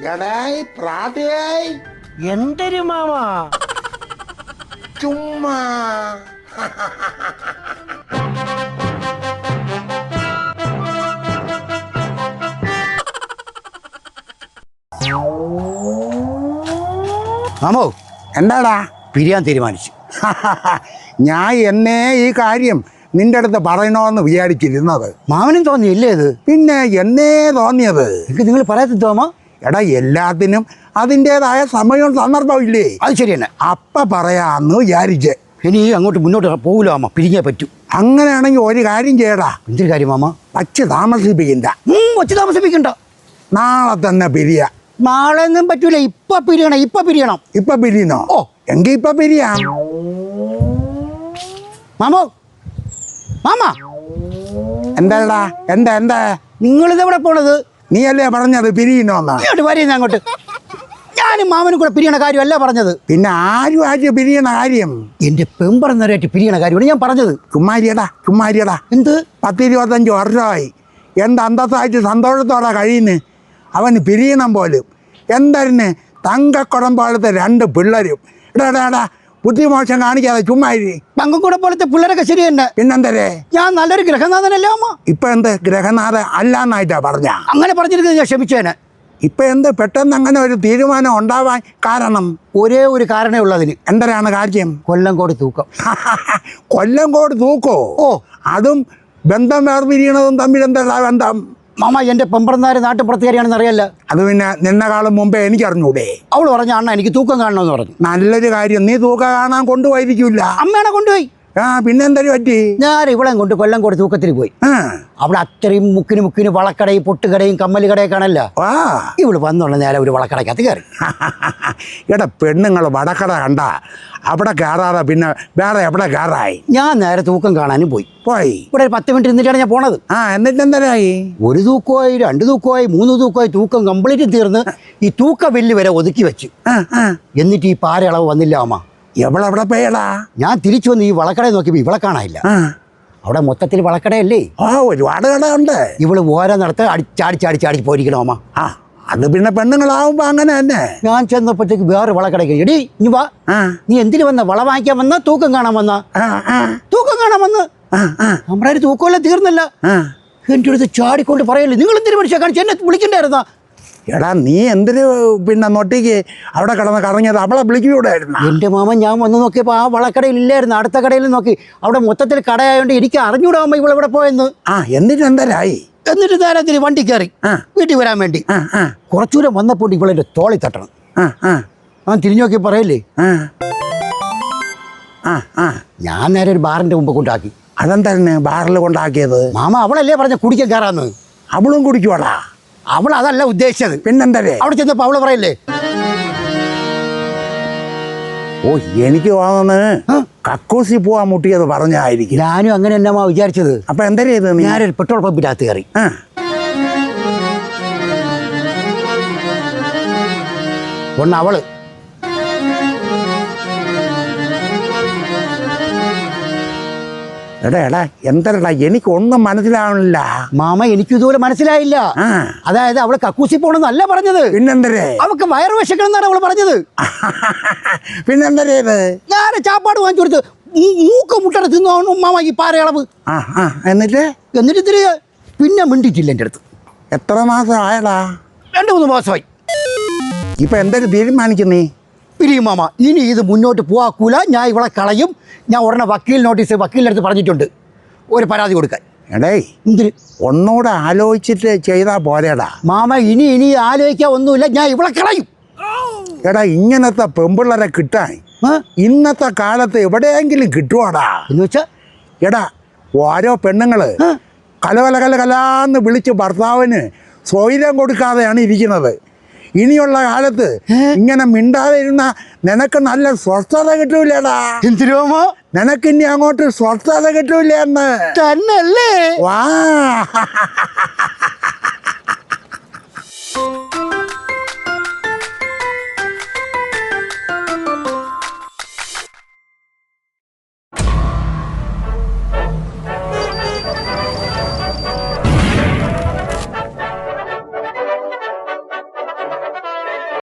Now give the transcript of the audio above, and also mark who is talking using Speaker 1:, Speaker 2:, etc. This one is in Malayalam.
Speaker 1: എടായി പ്രാതയായി
Speaker 2: എന്തൊരു മാമാ
Speaker 1: ചുമ്മാ
Speaker 2: മാമോ
Speaker 1: എന്താടാ
Speaker 2: പിരിയാൻ തീരുമാനിച്ചു.
Speaker 1: ഞാൻ എന്നേ ഈ കാര്യം നിന്റെ അടുത്ത് പറയണമെന്ന് വിചാരിച്ചിരുന്നത്.
Speaker 2: മാമനും തോന്നിയില്ലേ ഇത്?
Speaker 1: പിന്നെ എന്നേ തോന്നിയത്.
Speaker 2: എനിക്ക് നിങ്ങൾ പറയാത്ത തോമാ?
Speaker 1: എടാ എല്ലാത്തിനും അതിൻ്റെതായ സമയവും സന്ദർഭവും ഇല്ലേ?
Speaker 2: അത് ശരി തന്നെ.
Speaker 1: അപ്പ പറയാന്ന് വിചാരിച്ചേ.
Speaker 2: ഇനി അങ്ങോട്ട് മുന്നോട്ട് പോകില്ല മാമ, പിരിഞ്ഞേ പറ്റൂ.
Speaker 1: അങ്ങനെയാണെങ്കിൽ ഒരു കാര്യം ചെയ്യടാ.
Speaker 2: എന്തൊരു കാര്യം മാമ?
Speaker 1: വച്ച് താമസിപ്പിക്കണ്ട.
Speaker 2: വച്ച് താമസിപ്പിക്കണ്ട.
Speaker 1: നാളെ തന്നെ പിരിയ.
Speaker 2: നാളെ ഒന്നും പറ്റൂല. ഇപ്പൊ പിരിയണം.
Speaker 1: ഇപ്പൊ പിരിയണോ?
Speaker 2: ഓ
Speaker 1: എങ്കിൽ ഇപ്പൊ പിരിയാം.
Speaker 2: മാമോ മാമ
Speaker 1: എന്താടാ? എന്താ
Speaker 2: നിങ്ങളിതെവിടെ പോണത്?
Speaker 1: നീ അല്ലേ പറഞ്ഞത് പിരിയണോന്നാ?
Speaker 2: ഇങ്ങോട്ട് വരീ. അങ്ങോട്ട് ഞാനും മാമനും കൂടെ പിരിയണ കാര്യമല്ല പറഞ്ഞത്.
Speaker 1: പിന്നെ ആരും പിരിയണ കാര്യം?
Speaker 2: എന്റെ പെമ്പറന്നവരായിട്ട് പിരിയണ കാര്യമാണ് ഞാൻ പറഞ്ഞത്.
Speaker 1: ചുമ്മാരിയടാ.
Speaker 2: എന്ത്?
Speaker 1: 10-25 വർഷമായി എന്ത് അന്തസ്സായിട്ട് സന്തോഷത്തോടെ കഴിയുന്നു. അവന് പിരിയണം പോലും. എന്തായിരുന്നു തങ്കക്കുടം പോലത്തെ 2 പിള്ളേരും. എടാ ബുദ്ധിമോശം കാണിക്കാതെ ചുമ്മാരി.
Speaker 2: തങ്കക്കുടം പോലത്തെ പിള്ളേരൊക്കെ ശരി തന്നെ.
Speaker 1: പിന്നെന്തരേ?
Speaker 2: ഞാൻ നല്ലൊരു ഗ്രഹനാഥനല്ലേ അമ്മ?
Speaker 1: ഇപ്പൊ എന്ത് ഗ്രഹനാഥ അല്ലാന്നായിട്ടാ പറഞ്ഞ?
Speaker 2: അങ്ങനെ പറഞ്ഞിരിക്കുന്നത് ഞാൻ ക്ഷമിച്ചേനെ.
Speaker 1: ഇപ്പൊ എന്ത് പെട്ടെന്ന് അങ്ങനെ ഒരു തീരുമാനം ഉണ്ടാവാൻ കാരണം?
Speaker 2: ഒരേ ഒരു കാരണമേ ഉള്ളതിന്.
Speaker 1: എന്തരാണ് കാര്യം?
Speaker 2: കൊല്ലംകോട് തൂക്കം.
Speaker 1: കൊല്ലംകോട് തൂക്കോ?
Speaker 2: ഓ,
Speaker 1: അതും ബന്ധം വേർപിരിയണതും തമ്മിൽ എന്താ ബന്ധം?
Speaker 2: മാമ എന്റെ പെമ്പറന്നാര് നാട്ടുപ്രത്യേകയാണെന്ന് അറിയല്ല.
Speaker 1: അത് പിന്നെ നിന്നെക്കാളും മുമ്പേ എനിക്കറിഞ്ഞൂടെ?
Speaker 2: അവള് പറഞ്ഞ അണ്ണ എനിക്ക് തൂക്കം കാണണമെന്ന് പറഞ്ഞു.
Speaker 1: നല്ലൊരു കാര്യം. നീ തൂക്കം കാണാൻ കൊണ്ടുപോയിരിക്കൂല.
Speaker 2: അമ്മേനെ കൊണ്ടുപോയി.
Speaker 1: പിന്നെന്തൊരു പറ്റി?
Speaker 2: ഞാൻ ഇവിടെ കൊണ്ട് കൊല്ലംകോട് തൂക്കത്തിന് പോയി. അവിടെ അത്രയും മുക്കിന് വളക്കടയും പൊട്ടുകടയും കമ്മല് കടയൊക്കെ ആണല്ലോ. ഇവള് വന്നുള്ള നേരെ ഒരു വളക്കടക്കകത്ത് കയറി.
Speaker 1: എടാ പെണ്ണുങ്ങൾ വടക്കട കണ്ട അവിടെ കയറാതെ പിന്നെ വേറെ എവിടെ കയറായി?
Speaker 2: ഞാൻ നേരെ തൂക്കം കാണാനും പോയി. ഇവിടെ ഒരു 10 മിനിറ്റ് ഇരുന്നിട്ടാണ് ഞാൻ പോണത്.
Speaker 1: എന്നിട്ട് എന്തരായി?
Speaker 2: 1 തൂക്കമായി, 2 തൂക്കമായി, 3 തൂക്കമായി. തൂക്കം കംപ്ലീറ്റ് തീർന്ന് ഈ തൂക്ക ബില്ല് വരെ ഒതുക്കി വെച്ചു. എന്നിട്ട് ഈ പാരയളവ് വന്നില്ല അമ്മ.
Speaker 1: എവിടെ പോയടാ?
Speaker 2: ഞാൻ തിരിച്ചു വന്ന് ഈ വളക്കടയിൽ നോക്കിയപ്പോൾ ഇവളെ കാണാനില്ല. അവിടെ മൊത്തത്തിൽ വളക്കടയല്ലേ?
Speaker 1: ഒരുപാട് കട ഉണ്ട്.
Speaker 2: ഇവള് ഓരോ നടത്ത് അടിച്ചാടി പോയിരിക്കണം അമ്മ.
Speaker 1: അത് പിന്നെ പെണ്ണുങ്ങളാവുമ്പോ അങ്ങനെ തന്നെ.
Speaker 2: ഞാൻ ചെന്നപ്പോഴത്തേക്ക് വേറെ വളക്കടയ്ക്ക് എടി ഇനി വാ, നീ എന്തിനു വന്ന? വള വാങ്ങിക്കാൻ വന്ന? തൂക്കം കാണാൻ വന്ന? തൂക്കം കാണാൻ വന്ന് നമ്മുടെ ഒരു തൂക്കമല്ല തീർന്നല്ല. എൻ്റെ അടുത്ത് ചാടിക്കൊണ്ട് പറയല്ലേ, നിങ്ങൾ എന്തിനു മനുഷ്യ കാണിച്ച് എന്നെ വിളിക്കണ്ടായിരുന്ന?
Speaker 1: എടാ നീ എന്തിനു പിന്നെ നൊട്ടിക്ക് അവിടെ കിടന്ന് കറങ്ങിയത്? അവളെ വിളിക്കൂടായിരുന്നു?
Speaker 2: എൻ്റെ മാമ ഞാൻ വന്ന് നോക്കിയപ്പോൾ ആ വളക്കടയിൽ ഇല്ലായിരുന്നു. അടുത്ത കടയിൽ നോക്കി, അവിടെ മൊത്തത്തിൽ കടയായോണ്ട് എനിക്ക് അറിഞ്ഞൂടാകുമ്പോ ഇവളെവിടെ പോയെന്ന്.
Speaker 1: എന്നിട്ട് എന്തരായി?
Speaker 2: എന്നിട്ട് നേരത്തിന് വണ്ടി കയറി വീട്ടിൽ വരാൻ വേണ്ടി. കുറച്ചുകൂടെ വന്നപ്പോൾ ഇവളെൻ്റെ തോളി തട്ടണം. ഞാൻ തിരിഞ്ഞു നോക്കി പറയല്ലേ, ഞാൻ നേരെ ഒരു ബാറിന്റെ മുമ്പ് കൊണ്ടാക്കി.
Speaker 1: അതെന്തായിരുന്നു ബാറിൽ കൊണ്ടാക്കിയത്?
Speaker 2: മാമ അവളല്ലേ പറഞ്ഞ കുടിക്കാൻ കയറാന്ന്.
Speaker 1: അവളും കുടിക്കുവാടാ?
Speaker 2: അവൾ അതല്ല ഉദ്ദേശിച്ചത്.
Speaker 1: പിന്നെന്തരേ?
Speaker 2: അവിടെ ചെന്നപ്പോ അവള് പറയല്ലേ,
Speaker 1: എനിക്ക് തോന്നുന്നത് കക്കൂസി പോവാൻ മുട്ടിയത് പറഞ്ഞായിരിക്കും.
Speaker 2: ഞാനും അങ്ങനെ എന്നാ വിചാരിച്ചത്.
Speaker 1: അപ്പൊ എന്തര ചെയ്ത്?
Speaker 2: ഞാനൊരു പെട്രോൾ പമ്പിനകത്ത് കയറി. ഒന്ന് അവള്
Speaker 1: എടാ എന്തരടാ എനിക്കൊന്നും മനസ്സിലാവണില്ല.
Speaker 2: മാമ എനിക്കും ഇതുപോലെ മനസ്സിലായില്ല. അതായത് അവള് കക്കൂസി പോണെന്നല്ല പറഞ്ഞത്.
Speaker 1: പിന്നെന്തരേ?
Speaker 2: അവൾക്ക് വയറ് വിശക്കണമെന്നാണ് അവള് പറഞ്ഞത്.
Speaker 1: പിന്നെന്തരേ?
Speaker 2: ഞാൻ ചാപ്പാട് വാങ്ങിച്ചു കൊടുത്ത് മൂക്ക മുട്ടട തിന്നു മാമ ഈ പാരയളവ്. എന്നിട്ട് തിരികെ പിന്നെ മിണ്ടിട്ടില്ല എൻ്റെ അടുത്ത്.
Speaker 1: എത്ര മാസം ആയടാ?
Speaker 2: 2-3 മാസമായി.
Speaker 1: ഇപ്പൊ എന്തൊരു തീരുമാനിക്കുന്നേ?
Speaker 2: പിരിയും മാമ. ഇനി ഇത് മുന്നോട്ട് പോവാക്കൂല. ഞാൻ ഇവളെ കളയും. ഞാൻ ഉടനെ വക്കീലിൻ്റെ അടുത്ത് പറഞ്ഞിട്ടുണ്ട് ഒരു പരാതി കൊടുക്കാൻ.
Speaker 1: എടേ
Speaker 2: എന്തിന്?
Speaker 1: ഒന്നുകൂടെ ആലോചിച്ചിട്ട് ചെയ്താ പോരേടാ
Speaker 2: മാമ. ഇനി ആലോചിക്കാൻ ഒന്നുമില്ല. ഞാൻ ഇവളെ കളയും.
Speaker 1: എടാ ഇങ്ങനത്തെ പെമ്പിള്ളരെ കിട്ടാൻ ഇന്നത്തെ കാലത്ത് എവിടെയെങ്കിലും കിട്ടുവാടാ
Speaker 2: എന്ന് വെച്ചാ?
Speaker 1: എടാ ഓരോ പെണ്ണുങ്ങള് കലാന്ന് വിളിച്ച് ഭർത്താവിന് സ്വൈര്യം കൊടുക്കാതെയാണ് ഇരിക്കുന്നത്. ഇനിയുള്ള കാലത്ത് ഇങ്ങനെ മിണ്ടാതെ ഇരുന്ന നിനക്ക് നല്ല സ്വസ്ഥത കിട്ടൂലേടാ.
Speaker 2: എന്തിനോമോ?
Speaker 1: നിനക്ക് ഇനി അങ്ങോട്ട് സ്വസ്ഥത കിട്ടൂല എന്ന്
Speaker 2: തന്നല്ലേ?
Speaker 1: വാ